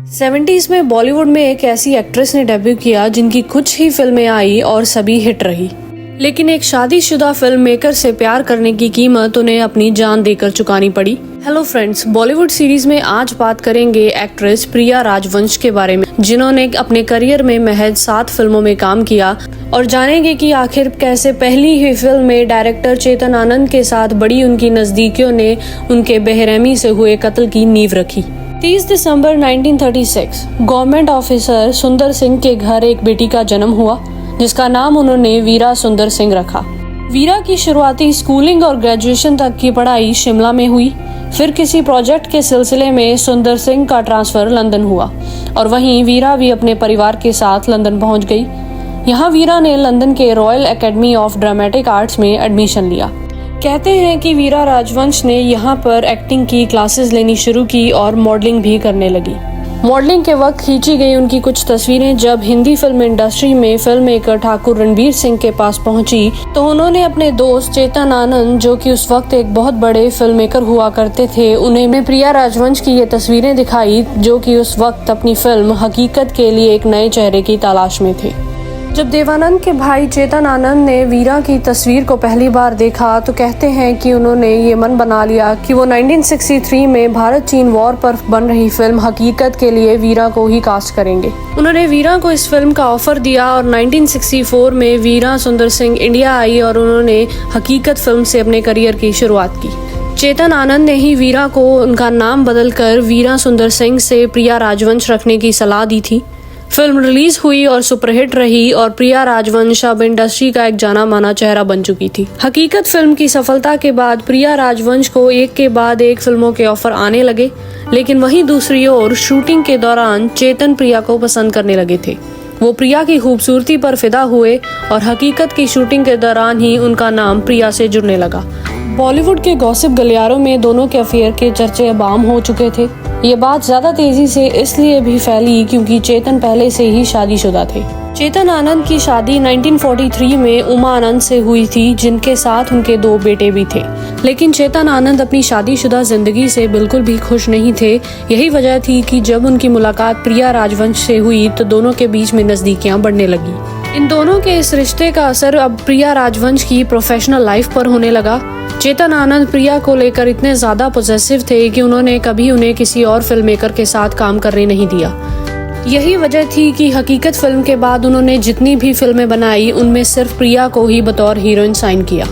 70s में बॉलीवुड में एक ऐसी एक्ट्रेस ने डेब्यू किया जिनकी कुछ ही फिल्में आई और सभी हिट रही, लेकिन एक शादीशुदा फिल्म मेकर से प्यार करने की कीमत उन्हें अपनी जान देकर चुकानी पड़ी। हेलो फ्रेंड्स, बॉलीवुड सीरीज में आज बात करेंगे एक्ट्रेस प्रिया राजवंश के बारे में, जिन्होंने अपने करियर में महज 7 फिल्मों में काम किया, और जानेंगे कि आखिर कैसे पहली ही फिल्म में डायरेक्टर चेतन आनंद के साथ बड़ी उनकी नजदीकियों ने उनके बेरहमी से हुए कत्ल की नींव रखी। 30 दिसंबर 1936 गवर्नमेंट ऑफिसर सुंदर सिंह के घर एक बेटी का जन्म हुआ, जिसका नाम उन्होंने वीरा सुंदर सिंह रखा। वीरा की शुरुआती स्कूलिंग और ग्रेजुएशन तक की पढ़ाई शिमला में हुई। फिर किसी प्रोजेक्ट के सिलसिले में सुंदर सिंह का ट्रांसफर लंदन हुआ और वहीं वीरा भी अपने परिवार के साथ लंदन पहुंच गई। यहाँ वीरा ने लंदन के royal academy of dramatic arts में एडमिशन लिया। कहते हैं कि वीरा राजवंश ने यहाँ पर एक्टिंग की क्लासेस लेनी शुरू की और मॉडलिंग भी करने लगी। मॉडलिंग के वक्त खींची गई उनकी कुछ तस्वीरें जब हिंदी फिल्म इंडस्ट्री में फिल्म मेकर ठाकुर रणबीर सिंह के पास पहुंची, तो उन्होंने अपने दोस्त चेतन आनंद, जो कि उस वक्त एक बहुत बड़े फिल्म मेकर हुआ करते थे, उन्हें प्रिया राजवंश की ये तस्वीरें दिखाई, जो कि उस वक्त अपनी फिल्म हकीकत के लिए एक नए चेहरे की तलाश में थे। जब देवानंद के भाई चेतन आनंद ने वीरा की तस्वीर को पहली बार देखा, तो कहते हैं कि उन्होंने ये मन बना लिया कि वो 1963 में भारत चीन वॉर पर बन रही फिल्म हकीकत के लिए वीरा को ही कास्ट करेंगे। उन्होंने वीरा को इस फिल्म का ऑफर दिया और 1964 में वीरा सुंदर सिंह इंडिया आई और उन्होंने हकीकत फिल्म से अपने करियर की शुरुआत की। चेतन आनंद ने ही वीरा को उनका नाम बदलकर वीरा सुंदर सिंह से प्रिया राजवंश रखने की सलाह दी थी। फिल्म रिलीज हुई और सुपरहिट रही और प्रिया राजवंश अब इंडस्ट्री का एक जाना माना चेहरा बन चुकी थी। हकीकत फिल्म की सफलता के बाद प्रिया राजवंश को एक के बाद एक फिल्मों के ऑफर आने लगे, लेकिन वहीं दूसरी ओर शूटिंग के दौरान चेतन प्रिया को पसंद करने लगे थे। वो प्रिया की खूबसूरती पर फिदा हुए और हकीकत की शूटिंग के दौरान ही उनका नाम प्रिया से जुड़ने लगा। बॉलीवुड के गॉसिप गलियारों में दोनों के अफेयर के चर्चे अब आम हो चुके थे। ये बात ज्यादा तेजी से इसलिए भी फैली क्योंकि चेतन पहले से ही शादीशुदा थे। चेतन आनंद की शादी 1943 में उमा आनंद से हुई थी, जिनके साथ उनके 2 बेटे भी थे। लेकिन चेतन आनंद अपनी शादीशुदा जिंदगी से बिल्कुल भी खुश नहीं थे। यही वजह थी कि जब उनकी मुलाकात प्रिया राजवंश से हुई तो दोनों के बीच में नजदीकियां बढ़ने लगी। इन दोनों के इस रिश्ते का असर अब प्रिया राजवंश की प्रोफेशनल लाइफ पर होने लगा। चेतन आनंद प्रिया को लेकर इतने ज्यादा पॉजिटिव थे कि उन्होंने कभी उन्हें किसी और फिल्म मेकर के साथ काम करने नहीं दिया। यही वजह थी कि हकीकत फिल्म के बाद उन्होंने जितनी भी फिल्में बनाई उनमें सिर्फ प्रिया को ही बतौर हीरोइन साइन किया।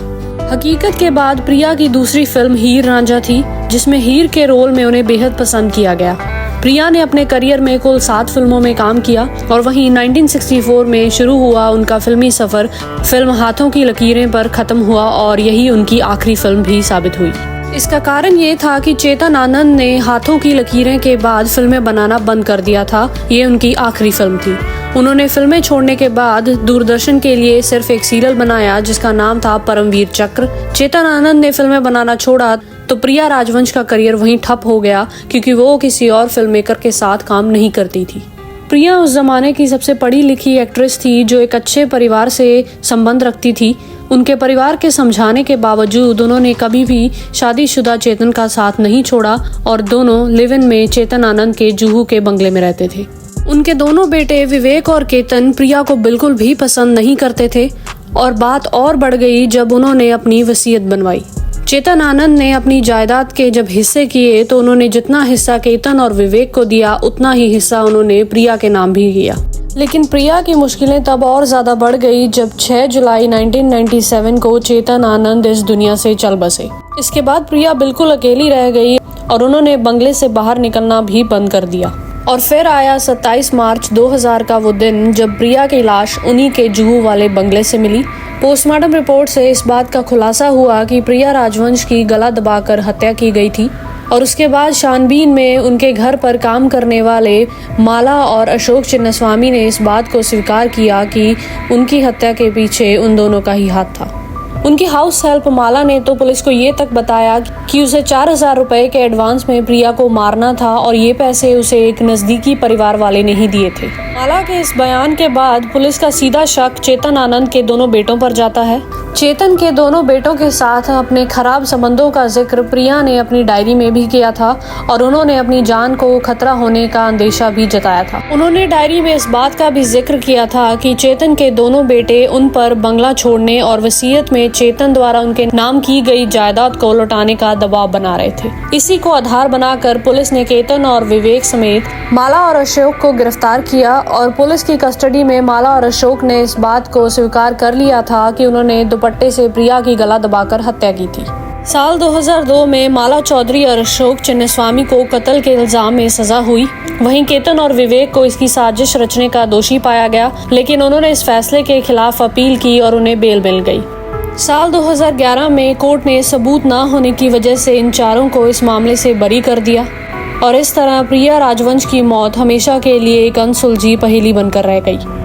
हकीकत के बाद प्रिया की दूसरी फिल्म हीर रांझा थी, जिसमें हीर के रोल में उन्हें बेहद पसंद किया गया। प्रिया ने अपने करियर में कुल 7 फिल्मों में काम किया और वहीं 1964 में शुरू हुआ उनका फिल्मी सफर फिल्म हाथों की लकीरें पर खत्म हुआ और यही उनकी आखिरी फिल्म भी साबित हुई। इसका कारण ये था कि चेतन आनंद ने हाथों की लकीरें के बाद फिल्में बनाना बंद कर दिया था। ये उनकी आखिरी फिल्म थी। उन्होंने फिल्में छोड़ने के बाद दूरदर्शन के लिए सिर्फ एक सीरियल बनाया जिसका नाम था परमवीर चक्र। चेतन आनंद ने फिल्में बनाना छोड़ा तो प्रिया राजवंश का करियर वहीं ठप हो गया, क्योंकि वो किसी और फिल्म मेकर के साथ काम नहीं करती थी। प्रिया उस जमाने की सबसे पढ़ी लिखी एक्ट्रेस थी जो एक अच्छे परिवार से संबंध रखती थी। उनके परिवार के समझाने के बावजूद उन्होंने कभी भी शादीशुदा चेतन का साथ नहीं छोड़ा और दोनों लिव इन में चेतन आनंद के जुहू के बंगले में रहते थे। उनके दोनों बेटे विवेक और केतन प्रिया को बिल्कुल भी पसंद नहीं करते थे और बात और बढ़ गई जब उन्होंने अपनी वसीयत बनवाई। चेतन आनंद ने अपनी जायदाद के जब हिस्से किए तो उन्होंने जितना हिस्सा केतन और विवेक को दिया उतना ही हिस्सा उन्होंने प्रिया के नाम भी किया। लेकिन प्रिया की मुश्किलें तब और ज्यादा बढ़ गई जब 6 जुलाई 1997 को चेतन आनंद इस दुनिया से चल बसे। इसके बाद प्रिया बिल्कुल अकेली रह गई और उन्होंने बंगले से बाहर निकलना भी बंद कर दिया। और फिर आया 27 मार्च 2000 का वो दिन जब प्रिया की लाश उन्हीं के जुहू वाले बंगले से मिली। पोस्टमार्टम रिपोर्ट से इस बात का खुलासा हुआ कि प्रिया राजवंश की गला दबाकर हत्या की गई थी और उसके बाद छानबीन में उनके घर पर काम करने वाले माला और अशोक चिन्नस्वामी ने इस बात को स्वीकार किया कि उनकी हत्या के पीछे उन दोनों का ही हाथ था। उनकी हाउस हेल्प माला ने तो पुलिस को ये तक बताया कि उसे 4000 रुपए के एडवांस में प्रिया को मारना था और ये पैसे उसे एक नजदीकी परिवार वाले ने ही दिए थे। माला के इस बयान के बाद पुलिस का सीधा शक चेतन आनंद के दोनों बेटों पर जाता है। चेतन के दोनों बेटों के साथ अपने खराब संबंधों का जिक्र प्रिया ने अपनी डायरी में भी किया था और उन्होंने अपनी जान को खतरा होने का अंदेशा भी जताया था। उन्होंने डायरी में इस बात का भी जिक्र किया था कि चेतन के दोनों बेटे उन पर बंगला छोड़ने और वसीयत में चेतन द्वारा उनके नाम की गई जायदाद को लौटाने का दबाव बना रहे थे। इसी को आधार बनाकर पुलिस ने केतन और विवेक समेत माला और अशोक को गिरफ्तार किया और पुलिस की कस्टडी में माला और अशोक ने इस बात को स्वीकार कर लिया था कि उन्होंने दुपट्टे से प्रिया की गला दबाकर हत्या की थी। साल 2002 में माला चौधरी और अशोक चिन्नस्वामी को कत्ल के इल्जाम में सजा हुई। वहीं केतन और विवेक को इसकी साजिश रचने का दोषी पाया गया, लेकिन उन्होंने इस फैसले के खिलाफ अपील की और उन्हें बेल मिल गई। साल 2011 में कोर्ट ने सबूत न होने की वजह से इन चारों को इस मामले से बरी कर दिया और इस तरह प्रिया राजवंश की मौत हमेशा के लिए एक अनसुलझी पहेली बनकर रह गई।